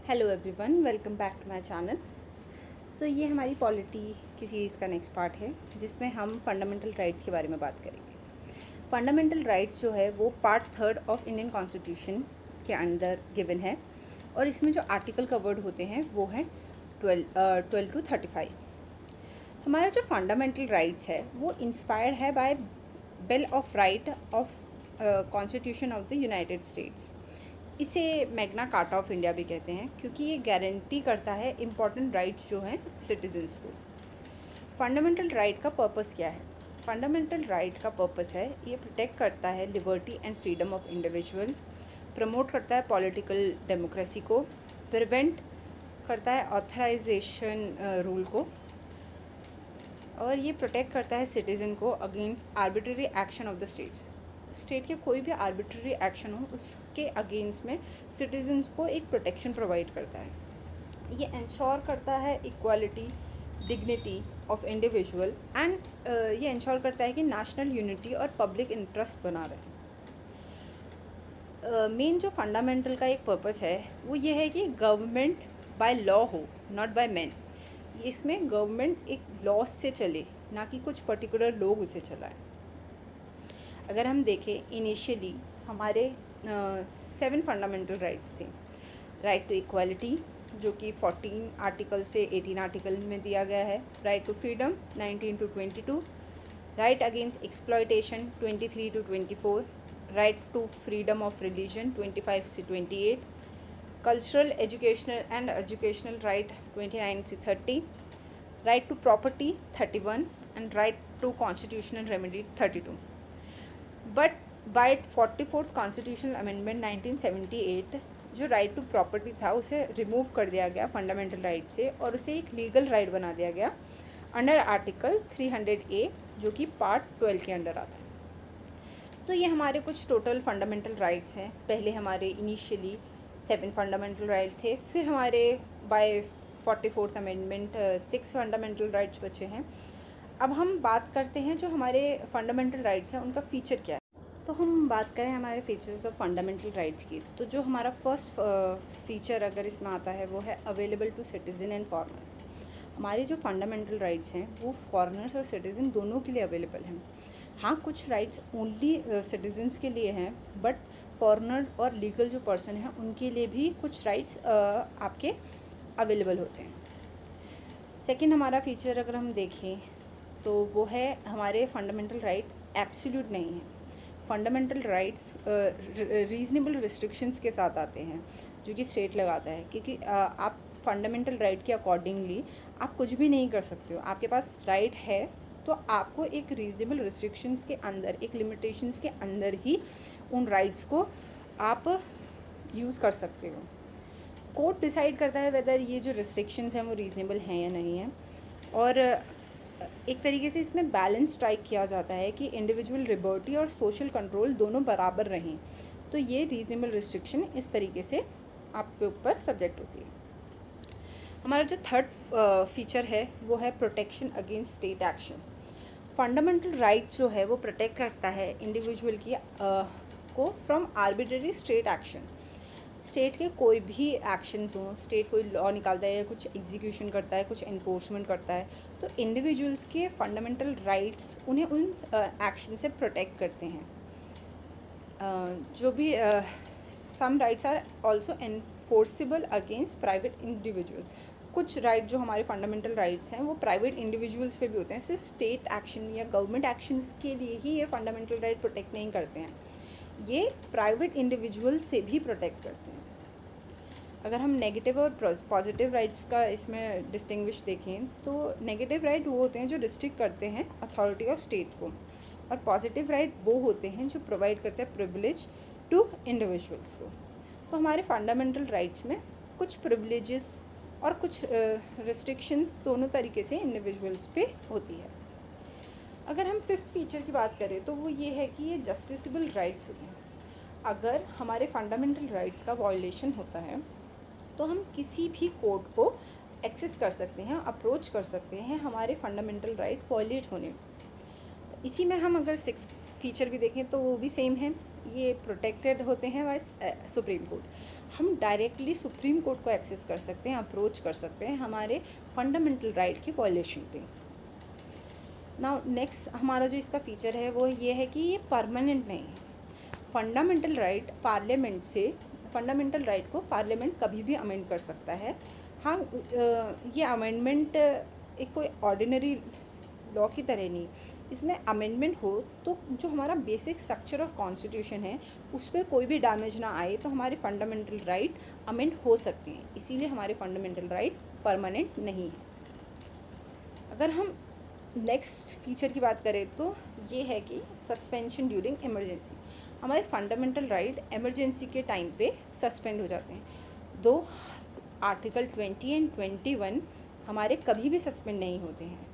Hello everyone, welcome back to my channel. तो ये हमारी पॉलिटी की सीरीज़ का नेक्स्ट पार्ट है जिसमें हम फंडामेंटल राइट्स के बारे में बात करेंगे। फंडामेंटल राइट्स जो है वो पार्ट 3 ऑफ इंडियन कॉन्स्टिट्यूशन के अंदर गिवन है और इसमें जो आर्टिकल कवर्ड होते हैं वो हैं 12 to 35। हमारा जो फंडामेंटल राइट्स है वो इंस्पायर्ड है bye bill of right of constitution of the United states. इसे मैग्ना कार्टा ऑफ इंडिया भी कहते हैं क्योंकि ये गारंटी करता है इम्पॉर्टेंट राइट्स जो हैं सिटीजन्स को। फंडामेंटल राइट का पर्पस क्या है? फंडामेंटल राइट का पर्पस है ये प्रोटेक्ट करता है liberty and freedom of individual, promote करता है पॉलिटिकल डेमोक्रेसी को, प्रिवेंट करता है ऑथराइजेशन रूल को, और ये प्रोटेक्ट करता है सिटीज़न को against arbitrary action of the states. State के कोई भी आर्बिट्ररी एक्शन हो उसके अगेंस्ट में सिटीजन्स को एक प्रोटेक्शन प्रोवाइड करता है। ये इंश्योर करता है equality, dignity of individual and ये इंश्योर करता है कि नेशनल यूनिटी और पब्लिक इंटरेस्ट बना रहे। मेन जो फंडामेंटल का एक पर्पस है वो ये है कि गवर्नमेंट बाय लॉ हो, नॉट बाय मैन। इसमें गवर्नमेंट एक लॉ से चले, ना कि कुछ पर्टिकुलर लोग उसे चलाएं। अगर हम देखें इनिशियली हमारे 7 फंडामेंटल राइट्स थे। राइट टू इक्वालिटी जो कि 14 आर्टिकल से 18 आर्टिकल में दिया गया है। Right to freedom 19 to 22। Right against exploitation 23 to 24। Right to freedom of religion 25 से 28। Cultural educational and educational right 29 से 30। Right to property 31 and right to constitutional remedy 32। But by 44th constitutional amendment 1978 जो right to property था उसे remove कर दिया गया fundamental right से और उसे एक लीगल राइट बना दिया गया अंडर आर्टिकल 300A जो कि पार्ट 12 के अंडर आता है। तो ये हमारे कुछ टोटल फंडामेंटल राइट्स हैं। पहले हमारे इनिशियली 7 फंडामेंटल राइट थे, फिर हमारे bye 44th amendment 6 fundamental rights बचे हैं। अब हम बात करते हैं जो हमारे फंडामेंटल राइट्स हैं उनका फ़ीचर क्या है। तो हम बात करें हमारे फीचर्स ऑफ फंडामेंटल राइट्स की, तो जो हमारा फर्स्ट फीचर अगर इसमें आता है वो है available to citizen and foreigners. हमारी जो फंडामेंटल राइट्स हैं वो फॉरेनर्स और सिटीज़न दोनों के लिए अवेलेबल हैं। हाँ, कुछ राइट्स ओनली सिटीजन्स के लिए हैं, बट फॉरेनर और लीगल जो पर्सन हैं उनके लिए भी कुछ राइट्स आपके अवेलेबल होते हैं। सेकेंड हमारा फीचर अगर हम देखें तो वो है हमारे फंडामेंटल राइट एब्सोल्यूट नहीं है। फंडामेंटल राइट्स रीज़नेबल रिस्ट्रिक्शंस के साथ आते हैं जो कि स्टेट लगाता है, क्योंकि आप फंडामेंटल राइट के अकॉर्डिंगली आप कुछ भी नहीं कर सकते हो। आपके पास राइट है तो आपको एक रीज़नेबल रिस्ट्रिक्शंस के अंदर, एक लिमिटेशंस के अंदर ही उन राइट्स को आप यूज़ कर सकते हो। कोर्ट डिसाइड करता है वेदर ये जो रिस्ट्रिक्शंस हैं वो रीज़नेबल हैं या नहीं हैं, और एक तरीके से इसमें बैलेंस स्ट्राइक किया जाता है कि इंडिविजुअल लिबर्टी और सोशल कंट्रोल दोनों बराबर रहें। तो ये रीजनेबल रिस्ट्रिक्शन इस तरीके से आपके ऊपर सब्जेक्ट होती है। हमारा जो थर्ड फीचर है वो है protection against state action. Fundamental right जो है वो प्रोटेक्ट करता है इंडिविजुअल की को from arbitrary state action. State के कोई भी एक्शंस हों, स्टेट कोई लॉ निकालता है या कुछ एग्जीक्यूशन करता है, कुछ इन्फोर्समेंट करता है, तो इंडिविजुअल्स के फंडामेंटल राइट्स उन्हें उन एक्शन से प्रोटेक्ट करते हैं। जो भी some rights are also enforceable against private individual. कुछ राइट जो हमारे फंडामेंटल राइट्स हैं वो प्राइवेट इंडिविजुअल्स पे भी होते हैं। सिर्फ स्टेट एक्शन या गवर्नमेंट एक्शंस के लिए ही ये फंडामेंटल राइट प्रोटेक्ट नहीं करते हैं, ये प्राइवेट इंडिविजुअल से भी प्रोटेक्ट करते हैं। अगर हम नेगेटिव और पॉजिटिव राइट्स का इसमें डिस्टिंग्विश देखें तो नेगेटिव राइट वो होते हैं जो रिस्ट्रिक्ट करते हैं अथॉरिटी ऑफ स्टेट को, और पॉजिटिव राइट वो होते हैं जो प्रोवाइड करते हैं प्रिविलेज टू इंडिविजुअल्स को। तो हमारे फंडामेंटल राइट्स में कुछ प्रिविलेजेस और कुछ रिस्ट्रिक्शंस दोनों तरीके से इंडिविजुअल्स पे होती है। अगर हम फिफ्थ फीचर की बात करें तो वो ये है कि ये जस्टिसेबल राइट्स होते हैं। अगर हमारे फंडामेंटल राइट्स का वायलेशन होता है तो हम किसी भी कोर्ट को एक्सेस कर सकते हैं, अप्रोच कर सकते हैं हमारे फंडामेंटल राइट वायलेट होने में। इसी में हम अगर 6 फीचर भी देखें तो वो भी सेम है, ये प्रोटेक्टेड होते हैं बाय सुप्रीम कोर्ट। हम डायरेक्टली सुप्रीम कोर्ट को एक्सेस कर सकते हैं, अप्रोच कर सकते हैं हमारे फंडामेंटल राइट की वायलेशन पे। नाउ नेक्स्ट हमारा जो इसका फीचर है वो ये है कि ये परमानेंट नहीं है। फंडामेंटल राइट पार्लियामेंट से, फंडामेंटल राइट को पार्लियामेंट कभी भी अमेंड कर सकता है। हाँ, ये अमेंडमेंट एक कोई ऑर्डिनरी लॉ की तरह नहीं, इसमें अमेंडमेंट हो तो जो हमारा बेसिक स्ट्रक्चर ऑफ कॉन्स्टिट्यूशन है उस पर कोई भी डैमेज ना आए तो हमारे फंडामेंटल राइट अमेंड हो सकते हैं, इसीलिए हमारे फंडामेंटल राइट परमानेंट नहीं है। अगर हम नेक्स्ट फीचर की बात करें तो ये है कि सस्पेंशन ड्यूरिंग इमरजेंसी। हमारे फंडामेंटल राइट इमरजेंसी के टाइम पे सस्पेंड हो जाते हैं। दो आर्टिकल 20 एंड 21 हमारे कभी भी सस्पेंड नहीं होते हैं,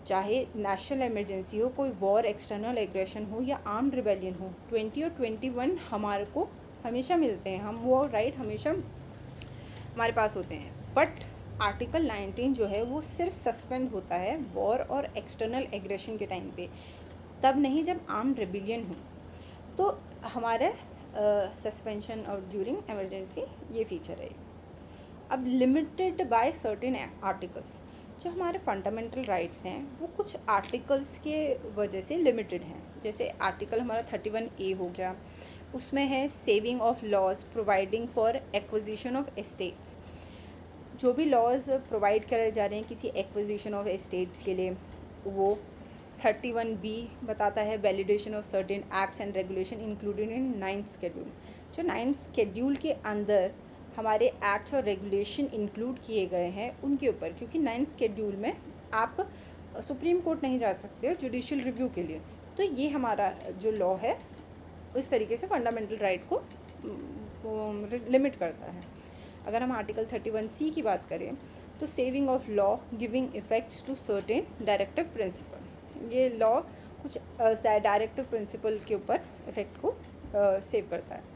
चाहे नेशनल इमरजेंसी हो, कोई वॉर, एक्सटर्नल एग्रेशन हो या आर्म्ड रिबेलियन हो। 20 और 21 हमारे को हमेशा मिलते हैं, हम वो राइट हमेशा हमारे पास होते हैं। बट आर्टिकल 19 जो है वो सिर्फ सस्पेंड होता है वॉर और एक्सटर्नल एग्रेशन के टाइम पे, तब नहीं जब आर्म्ड रिबेलियन हो। तो हमारे सस्पेंशन और ड्यूरिंग इमरजेंसी ये फीचर है। अब लिमिटेड बाय सर्टेन आर्टिकल्स, जो हमारे फंडामेंटल राइट्स हैं वो कुछ आर्टिकल्स के वजह से लिमिटेड हैं। जैसे आर्टिकल हमारा 31A हो गया, उसमें है saving of laws providing for acquisition of estates. जो भी लॉज प्रोवाइड करे जा रहे हैं किसी एक्विजिशन ऑफ एस्टेट्स के लिए, वो 31B बताता है validation of certain acts and regulation included in 9th schedule. जो 9th शेड्यूल के अंदर हमारे एक्ट्स और रेगुलेशन इंक्लूड किए गए हैं उनके ऊपर, क्योंकि 9th शेड्यूल में आप सुप्रीम कोर्ट नहीं जा सकते हो जुडिशियल रिव्यू के लिए। तो ये हमारा जो लॉ है इस तरीके से फंडामेंटल राइट को लिमिट करता है। अगर हम आर्टिकल 31C की बात करें तो saving of law giving effects to certain directive principle, ये लॉ कुछ डायरेक्टिव प्रिंसिपल के ऊपर इफेक्ट को सेव करता है।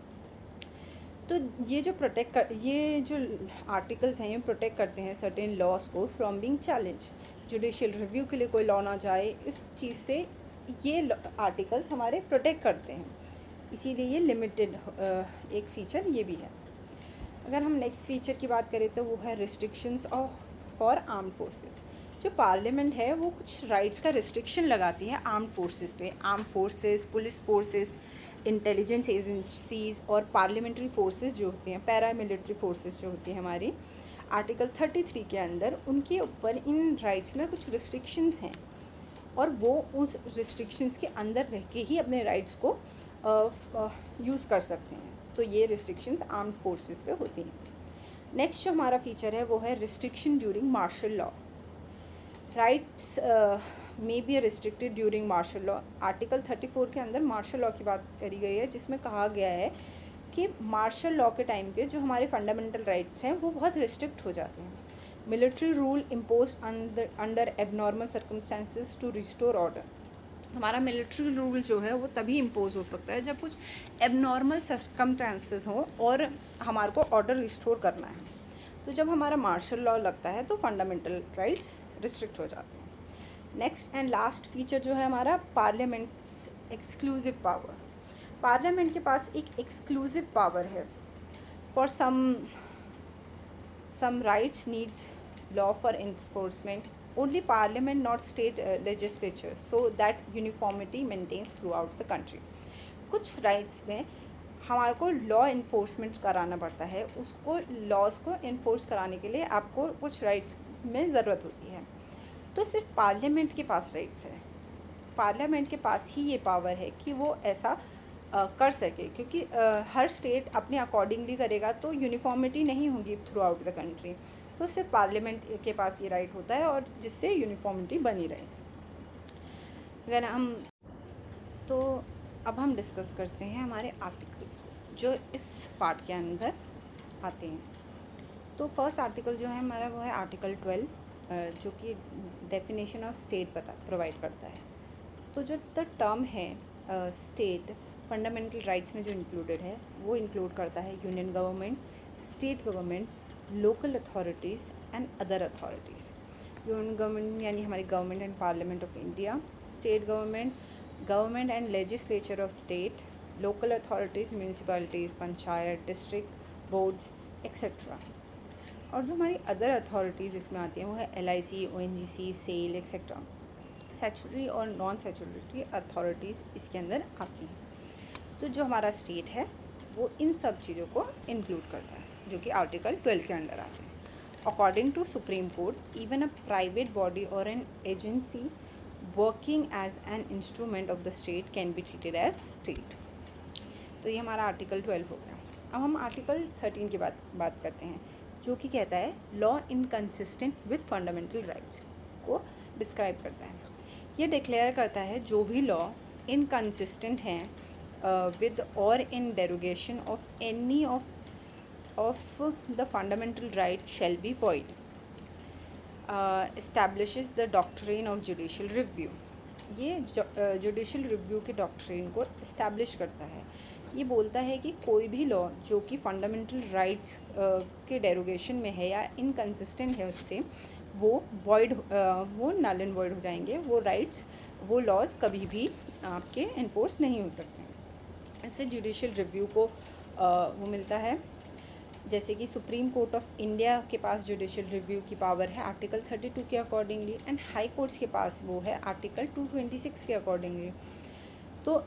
तो ये जो ये जो आर्टिकल्स हैं ये प्रोटेक्ट करते हैं सर्टेन लॉज को from being challenge. Judicial review के लिए कोई लॉ ना जाए, इस चीज़ से ये आर्टिकल्स हमारे प्रोटेक्ट करते हैं, इसीलिए ये लिमिटेड एक फ़ीचर ये भी है। अगर हम नेक्स्ट फीचर की बात करें तो वो है रिस्ट्रिक्शंस फॉर आर्म्ड फोर्सेस। जो पार्लियामेंट है वो कुछ राइट्स का रिस्ट्रिक्शन लगाती है आर्म्ड फोर्सेस पे। Armed forces, police forces, intelligence agencies और पार्लियामेंट्री फोर्सेस जो होती हैं, पैरा मिलिट्री फोर्सेस जो होती हैं हमारी, आर्टिकल 33 के अंदर उनके ऊपर इन राइट्स में कुछ रिस्ट्रिक्शंस हैं और वो उस रिस्ट्रिक्शंस के अंदर रह के ही अपने राइट्स को यूज़ कर सकते हैं। तो ये रिस्ट्रिक्शंस आर्म्ड फोर्सेस पे होती हैं। नेक्स्ट जो हमारा फीचर है वो है restriction during martial law. Rights may be restricted during martial law. Article 34 के अंदर मार्शल लॉ की बात करी गई है, जिसमें कहा गया है कि मार्शल लॉ के टाइम पे जो हमारे फंडामेंटल राइट्स हैं वो बहुत रिस्ट्रिक्ट हो जाते हैं। Military rule impose under abnormal circumstances to restore order. हमारा मिलिट्री रूल जो है वो तभी इम्पोज हो सकता है जब कुछ एबनॉर्मल सर्कमस्टांसेस हों और हमारे को ऑर्डर रिस्टोर करना है। तो जब हमारा मार्शल लॉ लगता है तो फंडामेंटल राइट्स रिस्ट्रिक्ट हो जाते हैं। नेक्स्ट एंड लास्ट फीचर जो है हमारा पार्लियामेंट्स एक्सक्लूसिव पावर। पार्लियामेंट के पास एक एक्सक्लूसिव पावर है for some rights needs law for enforcement. Only parliament not state legislature so that uniformity maintains throughout the country. कुछ राइट्स में हमारे को लॉ इन्फोर्समेंट कराना पड़ता है, उसको लॉज को इन्फोर्स कराने के लिए आपको कुछ राइट्स में ज़रूरत होती है। तो सिर्फ पार्लियामेंट के पास राइट्स है, पार्लियामेंट के पास ही ये पावर है कि वो ऐसा कर सके, क्योंकि हर स्टेट अपने अकॉर्डिंगली करेगा तो यूनिफॉर्मिटी नहीं होगी थ्रू आउट द कंट्री। तो सिर्फ पार्लियामेंट के पास ये राइट होता है और जिससे यूनिफॉर्मिटी बनी रहे। अगर हम तो अब हम डिस्कस करते हैं हमारे आर्टिकल्स को जो इस पार्ट के अंदर आते हैं। तो फर्स्ट आर्टिकल जो है हमारा वो है आर्टिकल 12, जो कि डेफिनेशन ऑफ स्टेट प्रोवाइड करता है। तो जो द टर्म है स्टेट फंडामेंटल राइट्स में जो इंक्लूडेड है वो इंक्लूड करता है union government, state government, local authorities and other authorities. Union government यानी हमारी government and parliament of India, state government government and legislature of state, local authorities, municipalities, panchayat, district boards etcetera. और जो हमारी other authorities इसमें आती हैं वो है LIC, ONGC, SAIL etcetera. Statutory और नॉन स्टैट्यूटरी अथॉरिटीज़ इसके अंदर आती हैं। तो जो हमारा स्टेट है वो इन सब चीज़ों को इंक्लूड करता है, जो कि आर्टिकल 12 के अंडर आते हैं। According to Supreme Court, even a private body और an agency working as an instrument of the state can be treated as state. तो ये हमारा आर्टिकल 12 हो गया। अब हम आर्टिकल 13 की बात करते हैं, जो कि कहता है law inconsistent with fundamental rights को डिस्क्राइब करता है। ये डिक्लेयर करता है जो भी लॉ इनकंसिस्टेंट हैं with or in derogation of any of the fundamental right shall be void. Establishes the doctrine of judicial review. ये जुडिशल रिव्यू के डॉक्ट्रिन को इस्टेब्लिश करता है। ये बोलता है कि कोई भी लॉ जो कि फंडामेंटल राइट्स के डेरोगेशन में है या इनकंसिस्टेंट है उससे, वो वॉइड, वो नल एंड वॉइड हो जाएंगे। वो राइट्स, वो लॉज कभी भी आपके इन्फोर्स नहीं हो सकते। ऐसे जुडिशल रिव्यू को वो मिलता है, जैसे कि सुप्रीम कोर्ट ऑफ इंडिया के पास जुडिशल रिव्यू की पावर है आर्टिकल 32 के अकॉर्डिंगली, एंड हाई कोर्ट्स के पास वो है आर्टिकल 226 के अकॉर्डिंगली। तो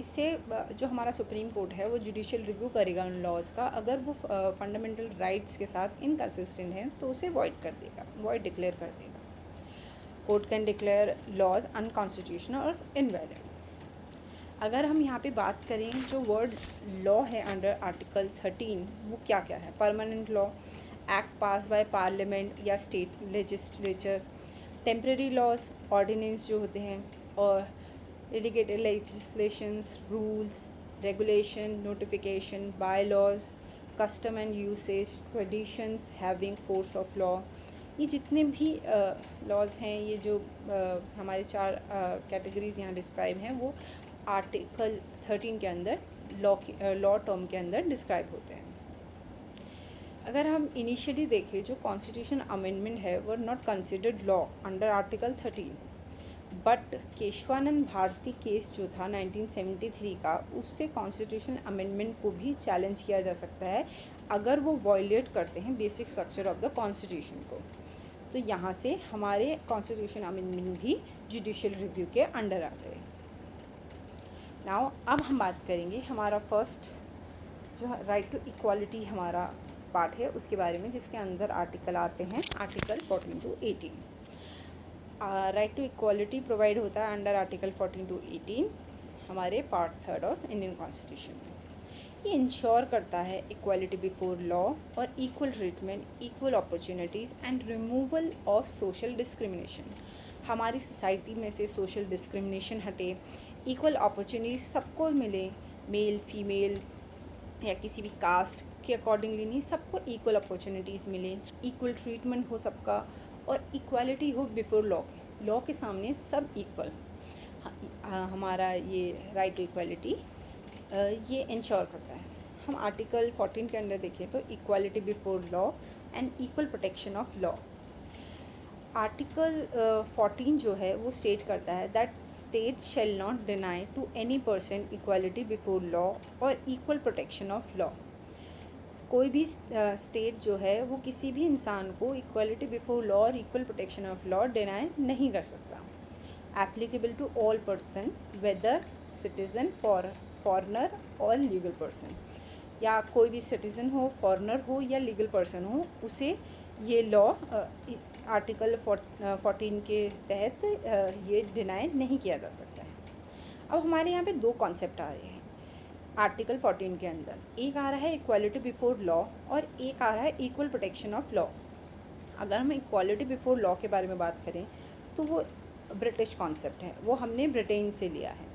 इससे जो हमारा सुप्रीम कोर्ट है वो जुडिशल रिव्यू करेगा उन लॉज का, अगर वो फंडामेंटल राइट्स के साथ इनकंसिस्टेंट है तो उसे वॉइड कर देगा, वॉइड डिक्लेयर कर देगा। Court can declare laws unconstitutional और इनवैलिड। अगर हम यहाँ पे बात करें जो वर्ड लॉ है अंडर आर्टिकल 13, वो क्या क्या है? Permanent law, act pass by parliament या state legislature, temporary laws, ordinance जो होते हैं, और delegated legislations, rules, regulation, notification, by laws, custom and usage, traditions having force of law. ये जितने भी लॉज हैं, ये जो हमारे 4 कैटेगरीज यहाँ डिस्क्राइब हैं, वो आर्टिकल 13 के अंदर लॉ टर्म के अंदर डिस्क्राइब होते हैं। अगर हम इनिशियली देखें, जो कॉन्स्टिट्यूशन अमेंडमेंट है वो not considered law under article 13, but Kesavananda Bharati case जो था 1973 का, उससे कॉन्स्टिट्यूशन अमेंडमेंट को भी चैलेंज किया जा सकता है अगर वो वॉयलेट करते हैं basic structure of the constitution को। तो यहाँ से हमारे कॉन्स्टिट्यूशन अमेंडमेंट भी जुडिशियल रिव्यू के अंडर आ गए। नाउ अब हम बात करेंगे हमारा फर्स्ट जो राइट टू इक्वालिटी हमारा पार्ट है उसके बारे में, जिसके अंदर आर्टिकल आते हैं article 14 to 18। Right to equality provide होता है अंडर आर्टिकल 14 to 18 हमारे पार्ट 3 और इंडियन कॉन्स्टिट्यूशन में। ये इंश्योर करता है इक्वालिटी बिफोर लॉ और equal treatment, equal opportunities and removal of social discrimination. हमारी सोसाइटी में से सोशल डिस्क्रिमिनेशन हटे, इक्वल अपॉर्चुनिटीज़ सबको मिले, मेल फीमेल या किसी भी कास्ट के अकॉर्डिंगली नहीं, सबको इक्वल अपॉर्चुनिटीज़ मिले, इक्वल ट्रीटमेंट हो सबका, और इक्वालिटी हो बिफोर लॉ, लॉ के सामने सब इक्वल। हमारा ये राइट टू इक्वालिटी ये इंश्योर करता है। हम आर्टिकल 14 के अंदर देखें तो equality before law and equal protection of law. Article 14 जो है वो स्टेट करता है that state shall not deny to any person equality before law और इक्वल प्रोटेक्शन ऑफ लॉ। कोई भी स्टेट जो है वो किसी भी इंसान को इक्वालिटी बिफोर लॉ और equal protection of law deny नहीं कर सकता। Applicable to all person whether citizen, foreigner और लीगल पर्सन, या कोई भी सिटीज़न हो, फॉरनर हो या लीगल पर्सन हो, उसे ये लॉ आर्टिकल 14 के तहत ये डिनाई नहीं किया जा सकता है। अब हमारे यहाँ पे 2 कॉन्सेप्ट आ रहे हैं आर्टिकल 14 के अंदर। एक आ रहा है इक्वालिटी बिफोर लॉ और एक आ रहा है इक्वल प्रोटेक्शन ऑफ लॉ। अगर हम इक्वालिटी बिफोर लॉ के बारे में बात करें तो वो ब्रिटिश कॉन्सेप्ट है, वो हमने ब्रिटेन से लिया है,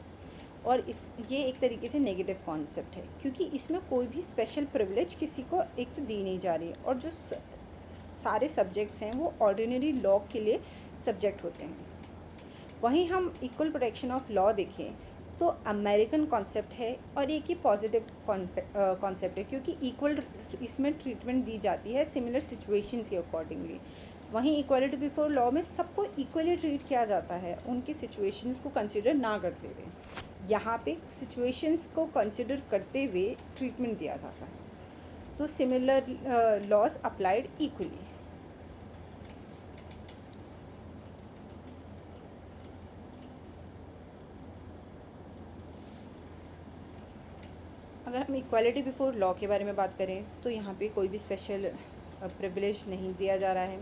और ये एक तरीके से नेगेटिव कॉन्सेप्ट है क्योंकि इसमें कोई भी स्पेशल प्रिविलेज किसी को एक तो दी नहीं जा रही, और जो सारे सब्जेक्ट्स हैं वो ऑर्डिनरी लॉ के लिए सब्जेक्ट होते हैं। वहीं हम इक्वल प्रोटेक्शन ऑफ लॉ देखें तो अमेरिकन कॉन्सेप्ट है, और एक ही पॉजिटिव कॉन्सेप्ट है क्योंकि इक्वल इसमें ट्रीटमेंट दी जाती है सिमिलर सिचुएशंस के अकॉर्डिंगली। वहीं इक्वालिटी बिफोर लॉ में सबको इक्वली ट्रीट किया जाता है, उनकी सिचुएशंस को कंसिडर ना करते हुए। यहाँ पे सिचुएशंस को कंसिडर करते हुए ट्रीटमेंट दिया जाता है। तो सिमिलर लॉज अप्लाइड इक्वली। अगर हम इक्वालिटी बिफोर लॉ के बारे में बात करें तो यहाँ पे कोई भी स्पेशल प्रिविलेज नहीं दिया जा रहा है।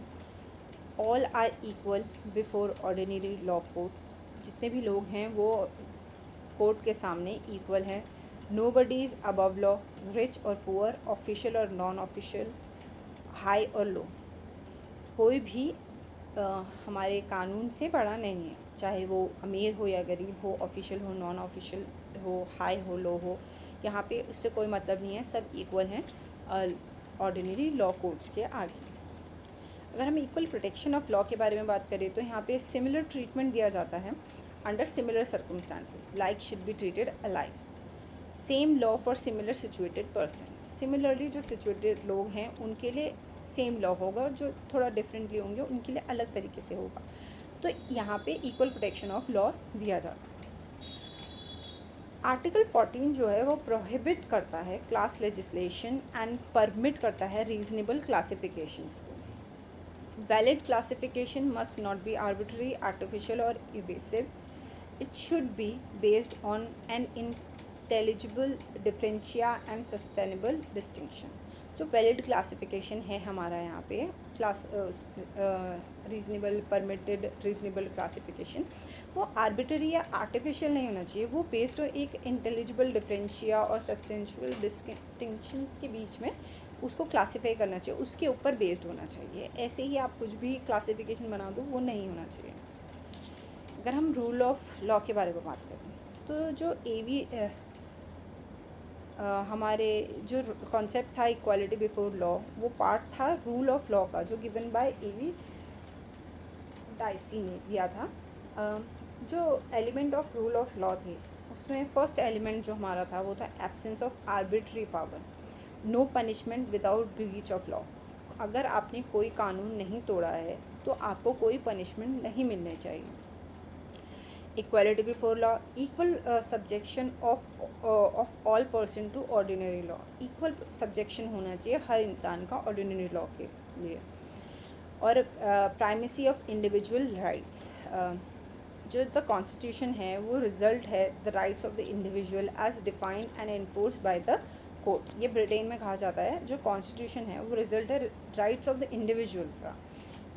All are equal before ordinary law court. जितने भी लोग हैं वो कोर्ट के सामने इक्वल हैं। Nobody is above law, rich और पुअर, ऑफिशियल और नॉन ऑफिशियल, हाई और लो। कोई भी हमारे कानून से बड़ा नहीं है, चाहे वो अमीर हो या गरीब हो, ऑफिशियल हो, नॉन ऑफिशियल हो, हाई हो, लो हो। यहाँ पे उससे कोई मतलब नहीं है, सब इक्वल हैं ऑर्डिनरी लॉ कोर्ट्स के आगे। अगर हम इक्वल प्रोटेक्शन ऑफ लॉ के बारे में बात करें तो यहाँ पे सिमिलर ट्रीटमेंट दिया जाता है under similar circumstances, like should be treated alike. Same law for similar situated person. Similarly जो सिचुएटेड लोग हैं उनके लिए सेम लॉ होगा, और जो थोड़ा डिफरेंटली होंगे उनके लिए अलग तरीके से होगा। तो यहाँ पे इक्वल प्रोटेक्शन ऑफ लॉ दिया जाता है। आर्टिकल 14 जो है वो प्रोहिबिट करता है क्लास लेजिस्लेशन एंड परमिट करता है reasonable classifications. Valid classification must not be arbitrary, artificial और evasive. It should be based on an intelligible differentia and sustainable distinction. जो वैलिड क्लासिफिकेशन है हमारा यहाँ पे class reasonable permitted reasonable classification, वो arbitrary या आर्टिफिशियल नहीं होना चाहिए। वो बेस्ड हो एक इंटेलिजिबल डिफरेंशिया और सब्सटेंशियल डिस्टिंक्शंस के बीच में उसको क्लासीफाई करना चाहिए, उसके ऊपर बेस्ड होना चाहिए। ऐसे ही आप कुछ भी क्लासिफिकेशन बना दो, वो नहीं होना चाहिए। अगर हम रूल ऑफ लॉ के बारे में बात करें तो जो हमारे जो कॉन्सेप्ट था इक्वालिटी बिफोर लॉ, वो पार्ट था रूल ऑफ लॉ का, जो गिवन बाय एवी डाइसी ने दिया था। जो element of rule of law थे उसमें फर्स्ट एलिमेंट जो हमारा था वो था absence of arbitrary power, no punishment without breach of law. अगर आपने कोई कानून नहीं तोड़ा है तो आपको कोई पनिशमेंट नहीं मिलनी चाहिए। Equality before law, equal subjection of all person to ordinary law. Equal subjection होना चाहिए हर इंसान का ऑर्डिनरी लॉ के लिए। और प्राइमेसी ऑफ इंडिविजुअल राइट्स। जो द कॉन्स्टिट्यूशन है वो रिजल्ट है the rights of the individual as defined and enforce by the court. ये ब्रिटेन में कहा जाता है जो कॉन्स्टिट्यूशन है वो रिजल्ट है राइट्स ऑफ द इंडिविजुअल्स का,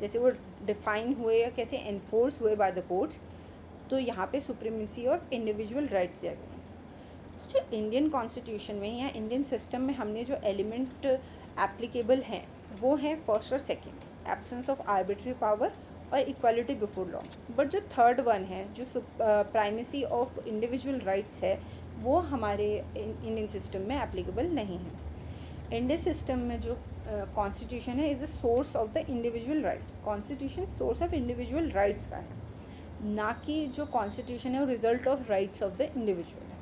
जैसे वो डिफाइन हुए या कैसे एनफोर्स हुए बाय द कोर्ट्स। तो यहाँ पे सुप्रीमेसी ऑफ इंडिविजुअल राइट्स दिया गया। तो जो इंडियन कॉन्स्टिट्यूशन में या इंडियन सिस्टम में हमने जो एलिमेंट एप्लीकेबल हैं वो है फर्स्ट और second, absence of arbitrary power और इक्वालिटी बिफोर लॉ। बट जो थर्ड वन है जो प्राइमेसी ऑफ इंडिविजुअल राइट्स है वो हमारे इंडियन सिस्टम में एप्लीकेबल नहीं है। इंडियन सिस्टम में जो कॉन्स्टिट्यूशन है is the source of the individual right. Constitution source of individual rights का है, ना कि जो कॉन्स्टिट्यूशन है वो result of rights of the individual है।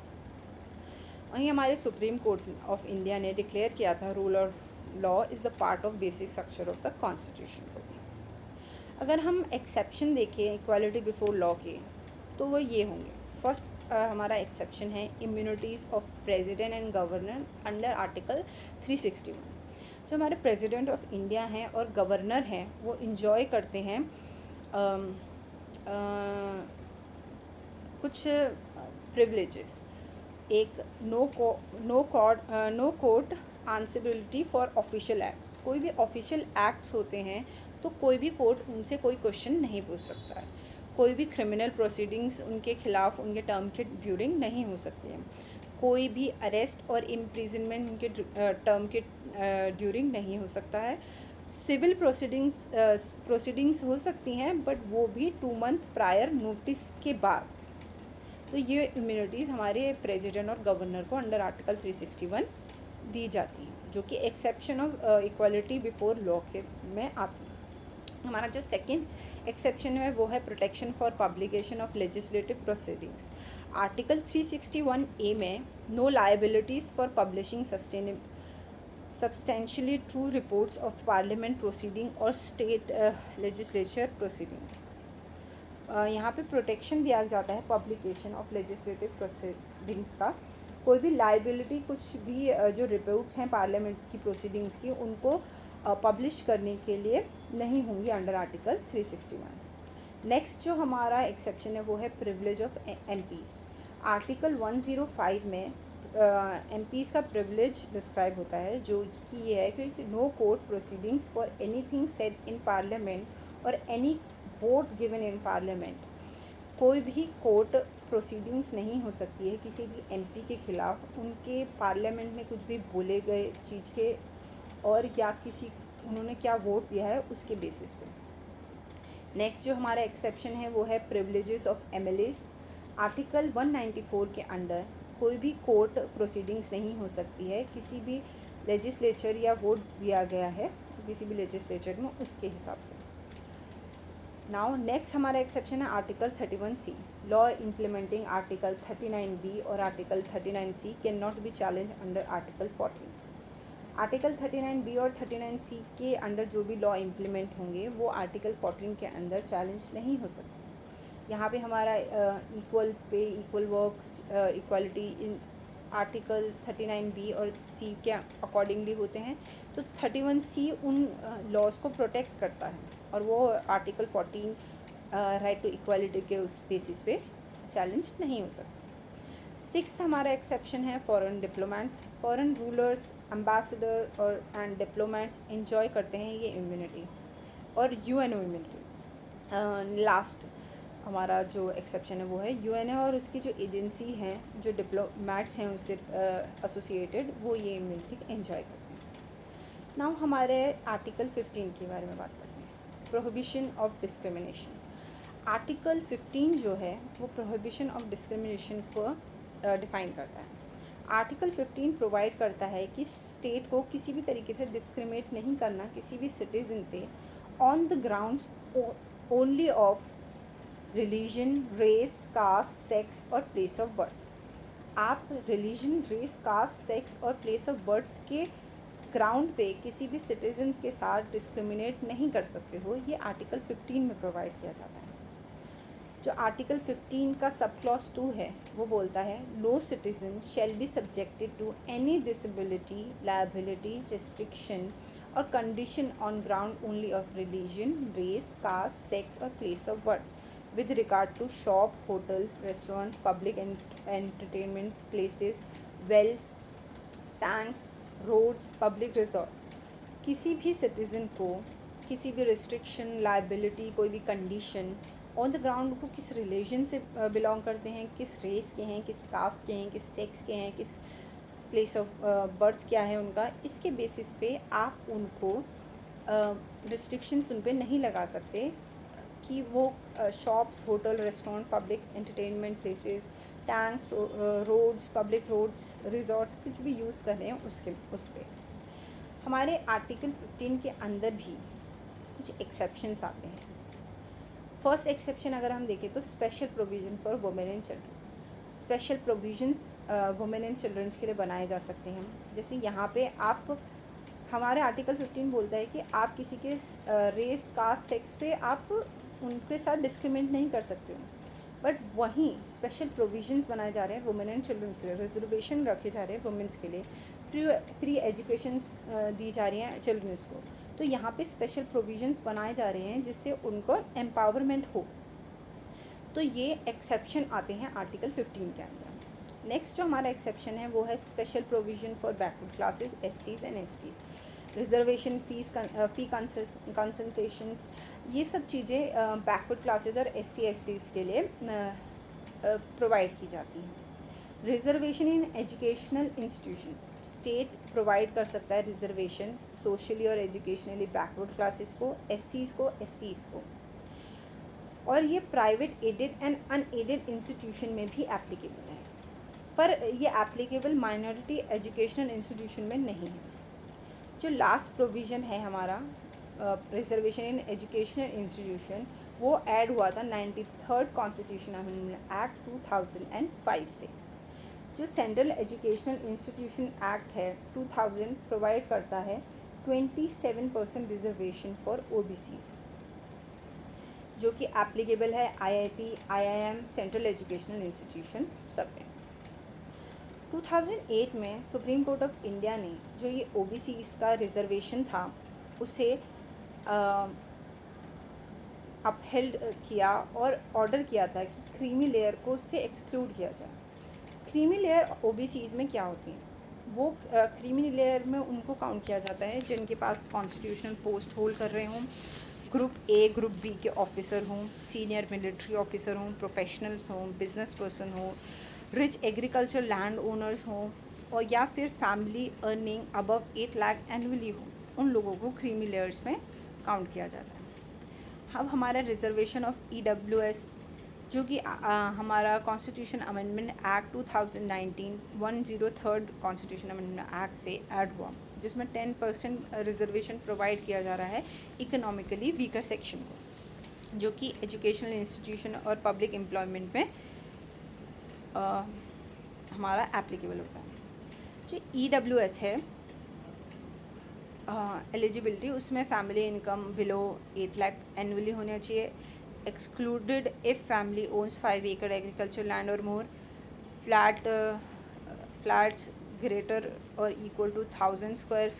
वहीं हमारे सुप्रीम कोर्ट ऑफ इंडिया ने डिक्लेयर किया था rule of law is the part of basic structure of the constitution को भी। अगर हम एक्सेप्शन देखें इक्वालिटी बिफोर लॉ के तो वो ये होंगे। फर्स्ट हमारा एक्सेप्शन है immunities of president and governor under article 361। जो हमारे प्रेसिडेंट ऑफ इंडिया हैं और गवर्नर हैं वो इंजॉय करते हैं कुछ प्रिविलेजेस। एक no court answerability for official acts. कोई भी ऑफिशियल एक्ट्स होते हैं तो कोई भी कोर्ट उनसे कोई क्वेश्चन नहीं पूछ सकता है। कोई भी क्रिमिनल प्रोसीडिंग्स उनके खिलाफ उनके टर्म के ड्यूरिंग नहीं हो सकती है। कोई भी अरेस्ट और इम्प्रिजनमेंट उनके टर्म के ड्यूरिंग नहीं हो सकता है। सिविल प्रोसीडिंग्स हो सकती हैं बट वो भी 2 मंथ प्रायर नोटिस के बाद। तो ये इम्यूनिटीज़ हमारे प्रेसिडेंट और गवर्नर को अंडर आर्टिकल 361 दी जाती हैं, जो कि exception of equality before law के में आती है। हमारा जो सेकंड एक्सेप्शन है वो है protection for publication of legislative proceedings. Article 361A में no liabilities for publishing substantially true reports of parliament proceeding or state legislature proceeding. यहाँ पे प्रोटेक्शन दिया जाता है पब्लिकेशन ऑफ लेजिस्लेटिव प्रोसीडिंग्स का। कोई भी लाइबिलिटी, कुछ भी जो रिपोर्ट्स हैं पार्लियामेंट की प्रोसीडिंग्स की, उनको पब्लिश करने के लिए नहीं होंगी अंडर आर्टिकल 361। नेक्स्ट जो हमारा एक्सेप्शन है वो है प्रिविलेज ऑफ एमपीज़। आर्टिकल 105 में एमपीज़ का प्रिविलेज डिस्क्राइब होता है, जो कि ये है कि no court proceedings for anything said in parliament और any vote given in parliament. कोई भी कोर्ट प्रोसीडिंग्स नहीं हो सकती है किसी भी एमपी के ख़िलाफ़ उनके पार्लियामेंट में कुछ भी बोले गए चीज़ के और या किसी उन्होंने क्या वोट दिया है उसके बेसिस पे। नेक्स्ट जो हमारा एक्सेप्शन है वो है प्रिविलेजेस ऑफ एमएलएस। आर्टिकल 194 के अंडर कोई भी कोर्ट प्रोसीडिंग्स नहीं हो सकती है किसी भी लेजिस्लेचर या वोट दिया गया है किसी भी लेजिस्लेचर में उसके हिसाब से। नाउ नेक्स्ट हमारा एक्सेप्शन है article 31C। Law implementing article 39B और article 39C can not be challenge under article 14। Article 39B और 39C के अंडर जो भी लॉ इम्प्लीमेंट होंगे वो आर्टिकल 14 के अंदर चैलेंज नहीं हो सकते। यहाँ पे हमारा equal pay, equal work, equality in article 39B और C के अकॉर्डिंगली होते हैं। तो 31C उन लॉज को प्रोटेक्ट करता है और वो आर्टिकल 14 राइट टू इक्वालिटी के उस बेसिस पे चैलेंज नहीं हो सकता। सिक्स्थ हमारा एक्सेप्शन है foreign diplomats. Foreign rulers, ambassador और एंड डिप्लोमेट्स एंजॉय करते हैं ये इम्यूनिटी और यूएनओ इम्यूनिटी। लास्ट हमारा जो एक्सेप्शन है वो है यूएनओ और उसकी जो एजेंसी हैं, जो डिप्लोमेट्स हैं उससे एसोसिएटेड, वो ये इम्यूनिटी एंजॉय करते हैं। नाउ हमारे आर्टिकल 15 के बारे में बात करते हैं, प्रोहिबिशन ऑफ डिस्क्रिमिनेशन। आर्टिकल 15 जो है वो प्रोहिबिशन ऑफ डिस्क्रिमिनेशन को डिफ़ाइन करता है। आर्टिकल 15 प्रोवाइड करता है कि स्टेट को किसी भी तरीके से डिस्क्रिमिनेट नहीं करना किसी भी सिटीज़न से on the grounds only of religion, race, caste, sex और प्लेस ऑफ बर्थ। आप रिलीजन, रेस, कास्ट, सेक्स और प्लेस ऑफ बर्थ के ग्राउंड पे किसी भी सिटीजन्स के साथ डिस्क्रिमिनेट नहीं कर सकते हो, ये आर्टिकल 15 में प्रोवाइड किया जाता है। जो आर्टिकल 15 का सब क्लॉज 2 है वो बोलता है no citizen shall be subjected to any disability, liability, restriction और condition on ground only of religion, race, caste, sex और place of birth with regard to shop, hotel, restaurant, public entertainment places, wells, tanks, roads, public resort। किसी भी citizen को किसी भी restriction, liability, कोई भी condition on the ground को किस रिलीजन से बिलोंग करते हैं, किस रेस के हैं, किस कास्ट के हैं, किस सेक्स के हैं, किस प्लेस ऑफ बर्थ क्या है उनका, इसके बेसिस पे आप उनको रिस्ट्रिक्शंस उन पर नहीं लगा सकते कि वो shops, hotel, restaurant, public entertainment places, tanks, roads, public roads, resorts कुछ भी यूज़ कर रहे हैं उस पर। हमारे आर्टिकल 15 के अंदर भी कुछ एक्सेप्शंस आते हैं। फर्स्ट एक्सेप्शन अगर हम देखें तो special provision for women and children. Special provisions women and childrens के लिए बनाए जा सकते हैं। जैसे यहाँ पे आप हमारे आर्टिकल 15 बोलता है कि आप किसी के रेस, कास्ट, सेक्स पे आप उनके साथ डिस्क्रिमिनेट नहीं कर सकते हो, बट वहीं स्पेशल प्रोविजंस बनाए जा रहे हैं वुमेन एंड चिल्ड्रंस के लिए, रिजर्वेशन रखे जा रहे हैं वुमेंस के लिए, फ्री एजुकेशन दी जा रही हैं चिल्ड्रंस को। तो यहाँ पे स्पेशल प्रोविजंस बनाए जा रहे हैं जिससे उनको एम्पावरमेंट हो। तो ये एक्सेप्शन आते हैं आर्टिकल 15 के अंदर। नेक्स्ट जो हमारा एक्सेप्शन है वो है special provision for backward classes, एससीज and STs. Reservation, fee concessions, ये सब चीज़ें बैकवर्ड क्लासेस और एससी एसटीज़ के लिए प्रोवाइड की जाती हैं। Reservation in educational institution, state provide कर सकता है रिजर्वेशन सोशली और एजुकेशनली बैकवर्ड क्लासेस को, एससीज़ को, एसटीज़ को, और ये private aided and unaided institution में भी एप्लीकेबल है, पर ये एप्लीकेबल माइनॉरिटी एजुकेशनल इंस्टीट्यूशन में नहीं है। जो लास्ट प्रोविज़न है हमारा रिजर्वेशन इन एजुकेशनल इंस्टीट्यूशन, वो ऐड हुआ था 93rd कॉन्स्टिट्यूशन अमेंडमेंट एक्ट 2005 से। जो सेंट्रल एजुकेशनल इंस्टीट्यूशन एक्ट है 2000 प्रोवाइड करता है 27% रिजर्वेशन फॉर OBCs, जो कि एप्लीकेबल है IIT, IIM, central educational institution सब में। 2008 में सुप्रीम कोर्ट ऑफ इंडिया ने जो ये OBCs का रिजर्वेशन था उसे अपहेल्ड किया और ऑर्डर किया था कि क्रीमी लेयर को उससे एक्सक्लूड किया जाए। क्रीमी लेयर OBCs में क्या होती हैं? वो क्रीमी लेयर में उनको काउंट किया जाता है जिनके पास कॉन्स्टिट्यूशनल पोस्ट होल्ड कर रहे हों, ग्रुप A, ग्रुप B के ऑफिसर हों, सीनियर मिलिट्री ऑफिसर हों, प्रोफेशनल्स हों, बिजनेस पर्सन हों, रिच एग्रीकल्चर लैंड ओनर्स हों, और या फिर family earning above 8 lakh annually हो, उन लोगों को क्रीमी लेयर्स में काउंट किया जाता है। अब हमारा रिजर्वेशन ऑफ EWS, जो कि हमारा constitution amendment act 2019 103 constitution amendment act से ऐड हुआ, जिसमें 10% रिजर्वेशन प्रोवाइड किया जा रहा है इकोनॉमिकली वीकर सेक्शन को, जो कि एजुकेशनल इंस्टीट्यूशन और पब्लिक एम्प्लॉयमेंट में हमारा एप्लीकेबल होता है। जो EWS है एलिजिबिलिटी, उसमें family income below 8 lakh annually होना चाहिए, एक्सक्लूडेड इफ फैमिली ओन्स 5 एकड़ एग्रीकल्चर लैंड और मोर, फ्लैट्स ग्रेटर और equal to 1000 square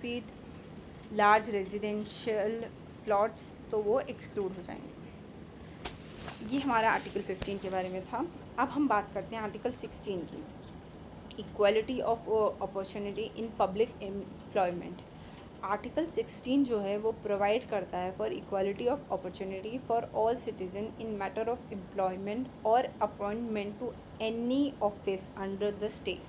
feet, large residential plots, तो वो एक्सक्लूड हो जाएंगे। ये हमारा आर्टिकल 15 के बारे में था। अब हम बात करते हैं आर्टिकल 16 की, equality of opportunity in public employment. Article 16 जो है वो प्रोवाइड करता है for equality of opportunity for all citizen in matter of employment और appointment to any office under the state.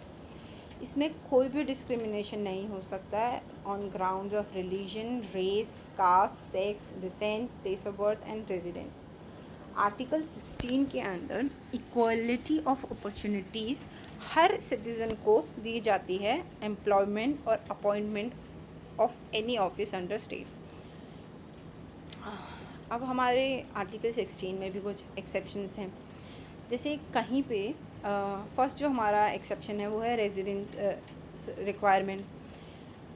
इसमें कोई भी डिस्क्रिमिनेशन नहीं हो सकता है on grounds of religion, race, caste, sex, descent, place of birth and residence. Article 16 के अंदर इक्वालिटी ऑफ अपॉर्चुनिटीज़ हर सिटीज़न को दी जाती है एम्प्लॉयमेंट और appointment of any office under state. अब हमारे आर्टिकल 16 में भी कुछ एक्सेप्शंस हैं, जैसे कहीं पे फर्स्ट जो हमारा एक्सेप्शन है वो है रेजिडेंस रिक्वायरमेंट।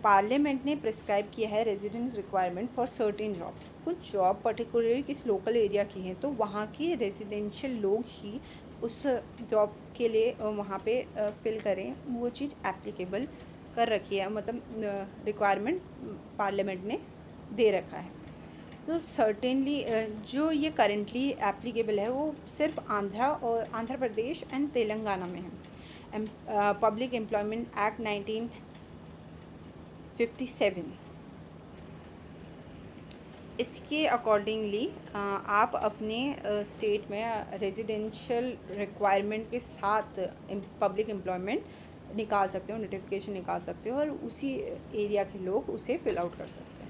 पार्लियामेंट ने प्रिस्क्राइब किया है residence requirement for certain jobs. कुछ जॉब पर्टिकुलरली किस लोकल एरिया की हैं तो वहाँ के रेजिडेंशियल लोग ही उस जॉब के लिए वहाँ पे फिल करें, वो चीज़ एप्लीकेबल कर रखी है, मतलब रिक्वायरमेंट पार्लियामेंट ने दे रखा है। तो सर्टेनली जो ये करेंटली एप्लीकेबल है वो सिर्फ आंध्र प्रदेश एंड तेलंगाना में है। पब्लिक एम्प्लॉयमेंट एक्ट 1957, इसके अकॉर्डिंगली आप अपने स्टेट में रेजिडेंशियल रिक्वायरमेंट के साथ पब्लिक एम्प्लॉयमेंट निकाल सकते हो, नोटिफिकेशन निकाल सकते हो और उसी एरिया के लोग उसे फिल आउट कर सकते हैं।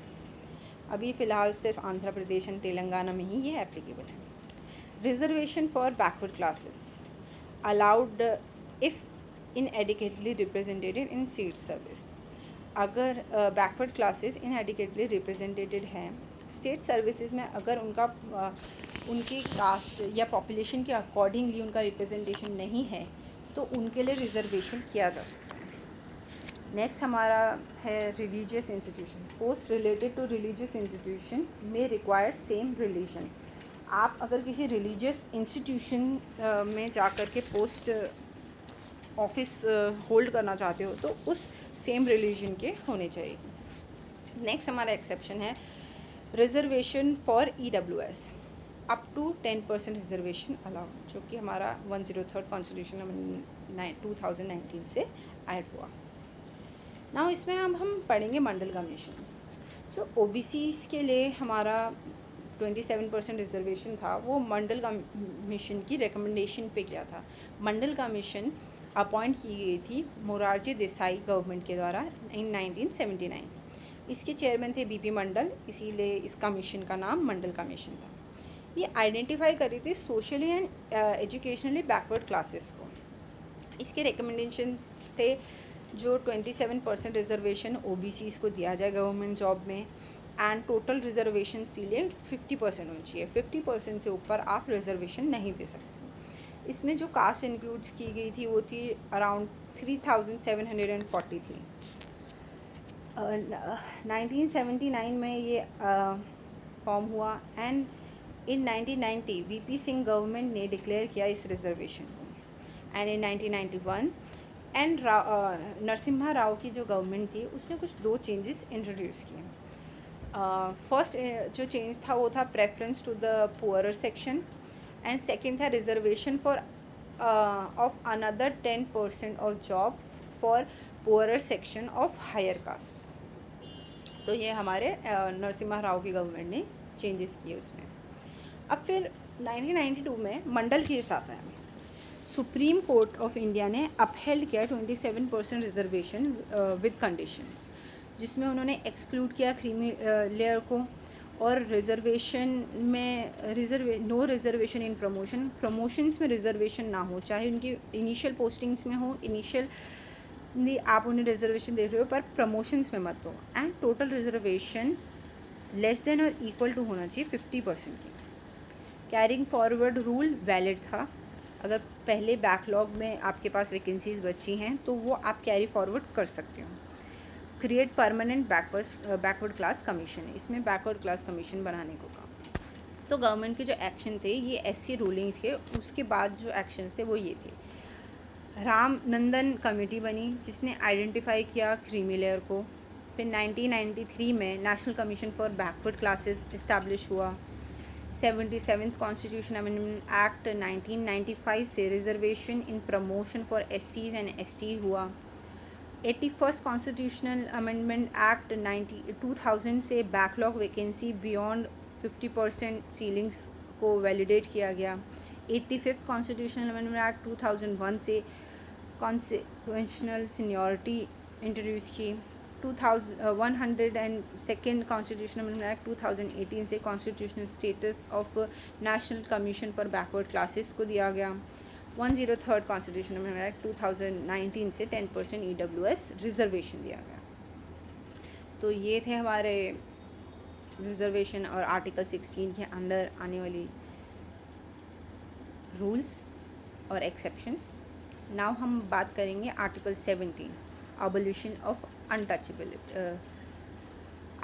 अभी फ़िलहाल सिर्फ आंध्र प्रदेश एंड तेलंगाना में ही ये एप्लीकेबल है। Reservation for backward classes allowed if inadequately represented in seat service. अगर बैकवर्ड क्लासेस इनएडिक्वेटली रिप्रेजेंटेड हैं स्टेट सर्विसेज में, अगर उनकी कास्ट या पॉपुलेशन के अकॉर्डिंगली उनका रिप्रेजेंटेशन नहीं है तो उनके लिए रिजर्वेशन किया जा सकता है। नेक्स्ट हमारा है religious institution. Post related to religious institution में रिक्वायर सेम रिलीजन। आप अगर किसी रिलीजियस इंस्टीट्यूशन में जाकर के पोस्ट ऑफिस होल्ड करना चाहते हो तो उस सेम रिलीजन के होने चाहिए। नेक्स्ट हमारा एक्सेप्शन है reservation for EWS, up to 10% reservation allowed, जो कि हमारा 103 कॉन्स्टिट्यूशन 2019 से ऐड हुआ। नाउ इसमें हम पढ़ेंगे मंडल कमीशन। जो OBCs के लिए हमारा 27% रिजर्वेशन था वो मंडल कमीशन की रिकमेंडेशन पे किया था। मंडल कमीशन अपॉइंट की गई थी मोरारजी देसाई गवर्नमेंट के द्वारा इन 1979। इसके चेयरमैन थे BP मंडल, इसीलिए इस कमीशन का नाम मंडल कमीशन था। ये आइडेंटिफाई कर रही थी socially and educationally backward classes को। इसके रिकमेंडेशंस थे जो 27% रिजर्वेशन OBCs को दिया जाए गवर्नमेंट जॉब में, एंड टोटल रिजर्वेशन सीलिंग 50% होनी चाहिए। 50% से ऊपर आप रिजर्वेशन नहीं दे सकते। इसमें जो कास्ट इंक्लूड्स की गई थी वो थी अराउंड 3740 थी। 1979 में ये फॉर्म हुआ and in 1990 VP Singh government ने डिक्लेयर किया इस रिजर्वेशन को। And in 1991 and Narasimha Rao की जो गवर्नमेंट थी उसने कुछ 2 चेंजेस इंट्रोड्यूस किए। फर्स्ट जो चेंज था वो था preference to the poorer section and second था reservation for of another 10% of job for poorer section of higher caste. तो ये हमारे नरसिम्हा राव की गवर्नमेंट ने चेंजेस किए उसमें। अब फिर 1992 में मंडल केस आता है। सुप्रीम कोर्ट ऑफ इंडिया ने अपहेल्ड किया 27% रिजर्वेशन विद कंडीशन, जिसमें उन्होंने एक्सक्लूड किया क्रीमी लेयर को, और रिजर्वेशन में नो रिजर्वेशन इन प्रमोशंस में रिजर्वेशन ना हो, चाहे उनकी इनिशियल पोस्टिंग्स में हो, इनिशियल आप उन्हें रिजर्वेशन देख रहे हो पर प्रमोशंस में मत दो। And total reservation less than और इक्वल टू होना चाहिए 50% की। कैरिंग फॉरवर्ड रूल वैलिड था। अगर पहले बैकलॉग में आपके पास वैकेंसीज बची हैं तो वो आप कैरी फॉरवर्ड कर सकते हो। Create permanent backward class commission, इसमें बैकवर्ड क्लास कमीशन बनाने को कहा। तो गवर्नमेंट के जो एक्शन थे ये एससी रूलिंग्स के, उसके बाद जो एक्शंस थे वो ये थे। राम नंदन कमेटी बनी जिसने आइडेंटिफाई किया क्रीमी लेयर को। फिर 1993 में National Commission for backward Classes establish हुआ। 77th कॉन्स्टिट्यूशन अमेंडमेंट एक्ट 1995 से रिजर्वेशन इन प्रमोशन फॉर एससीज एंड एसटी हुआ। 81st कॉन्स्टिट्यूशनल अमेंडमेंट एक्ट 2000 से बैकलॉग वैकेंसी बियॉन्ड 50% सीलिंग्स को वैलिडेट किया गया। 85th कॉन्स्टिट्यूशनल अमेंडमेंट एक्ट 2001 से कॉन्सिक्वेंशनल सीनियरिटी इंट्रोड्यूस की। 102nd कॉन्स्टिट्यूशनल अमेंडमेंट एक्ट 2018 से constitutional status of national Commission for backward classes को दिया गया। 103rd कॉन्स्टिट्यूशनल अमेंडमेंट एक्ट 2019 से 10% EWS रिजर्वेशन दिया गया। तो ये थे हमारे रिजर्वेशन और आर्टिकल 16 के अंडर आने वाली रूल्स और एक्सेप्शंस। नाउ हम बात करेंगे article 17 abolition of untouchability.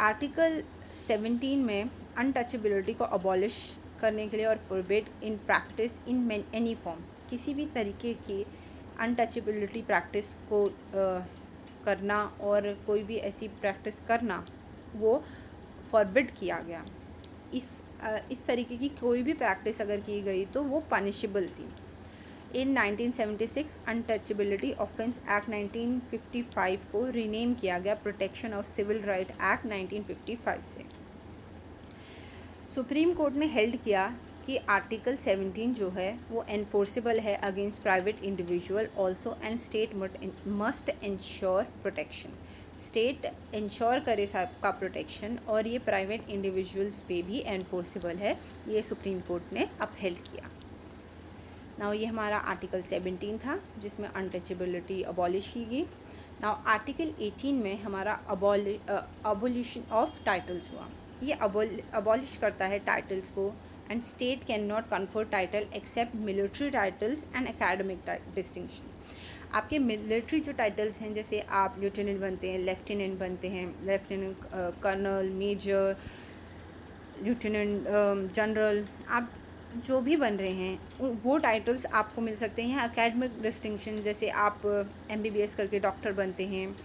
Article 17 में अनटचेबिलिटी को अबॉलिश करने के लिए और forbid in practice in any form, किसी भी तरीके की अनटचेबिलिटी प्रैक्टिस को करना और कोई भी ऐसी प्रैक्टिस करना वो फॉरबिड किया गया। इस तरीके की कोई भी प्रैक्टिस अगर की गई तो वो पनिशेबल थी। इन 1976 अनटचेबिलिटी ऑफेंस एक्ट 1955 को रीनेम किया गया protection of civil right act 1955 से। सुप्रीम कोर्ट ने हेल्ड किया कि आर्टिकल 17 जो है वो एनफोर्सेबल है against private individual also and state must ensure protection. State ensure करे सबका प्रोटेक्शन और ये प्राइवेट इंडिविजुअल्स पे भी एनफोर्सेबल है, ये सुप्रीम कोर्ट ने अपहेल्ड किया। नाउ ये हमारा आर्टिकल 17 था जिसमें अनटचेबिलिटी अबॉलिश की गई। नाउ आर्टिकल 18 में हमारा अबोलिशन ऑफ टाइटल्स हुआ। ये अबॉलिश करता है टाइटल्स को and state can not confer title except military titles and academic distinction. आपके मिलिट्री जो टाइटल्स हैं, जैसे आप लेफ्टिनेंट बनते हैं, लेफ्टिनेंट बनते हैं, lieutenant colonel, major, lieutenant general, आप जो भी बन रहे हैं वो टाइटल्स आपको मिल सकते हैं। एकेडमिक डिस्टिंक्शन जैसे आप MBBS करके डॉक्टर बनते हैं,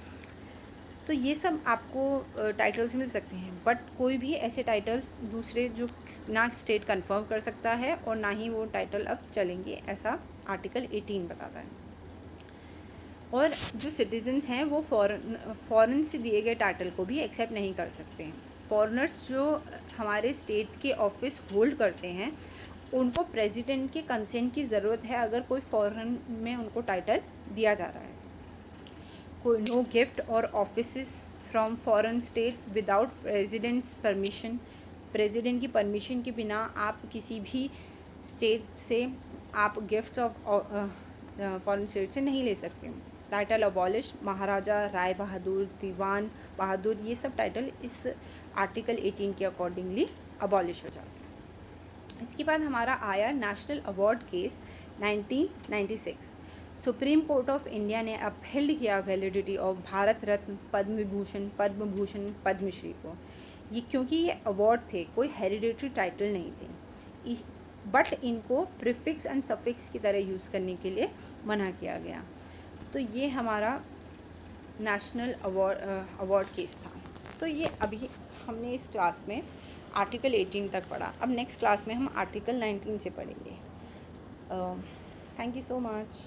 तो ये सब आपको टाइटल्स मिल सकते हैं। बट कोई भी ऐसे टाइटल्स दूसरे जो ना स्टेट कंफर्म कर सकता है और ना ही वो टाइटल अब चलेंगे, ऐसा आर्टिकल 18 बताता है। और जो सिटीजन्स हैं वो फॉरेन से दिए गए टाइटल को भी एक्सेप्ट नहीं कर सकते हैं। फॉरेनर्स जो हमारे स्टेट के ऑफिस होल्ड करते हैं उनको प्रेसिडेंट के कंसेंट की ज़रूरत है अगर कोई फॉरेन में उनको टाइटल दिया जा रहा है। कोई नो गिफ्ट और offices from foreign state without president's permission. President की परमिशन के बिना आप किसी भी स्टेट से आप गिफ्ट्स ऑफ फॉरेन स्टेट से नहीं ले सकते। टाइटल अबॉलिश, महाराजा, राय बहादुर, दीवान बहादुर, ये सब टाइटल इस आर्टिकल 18 के अकॉर्डिंगली अबॉलिश हो जाते हैं। इसके बाद हमारा आया national award case 1996 supreme court of India ने अपहेल्ड किया वैलिडिटी ऑफ भारत रत्न, पद्म विभूषण, पद्म भूषण, पद्मश्री को। ये क्योंकि ये अवार्ड थे, कोई हेरिडेटरी टाइटल नहीं थे, बट इनको प्रीफिक्स एंड सफिक्स की तरह यूज़ करने के लिए मना किया गया। तो ये हमारा नेशनल अवार्ड केस था। तो ये अभी हमने इस क्लास में आर्टिकल 18 तक पढ़ा। अब नेक्स्ट क्लास में हम आर्टिकल 19 से पढ़ेंगे। Thank you so much.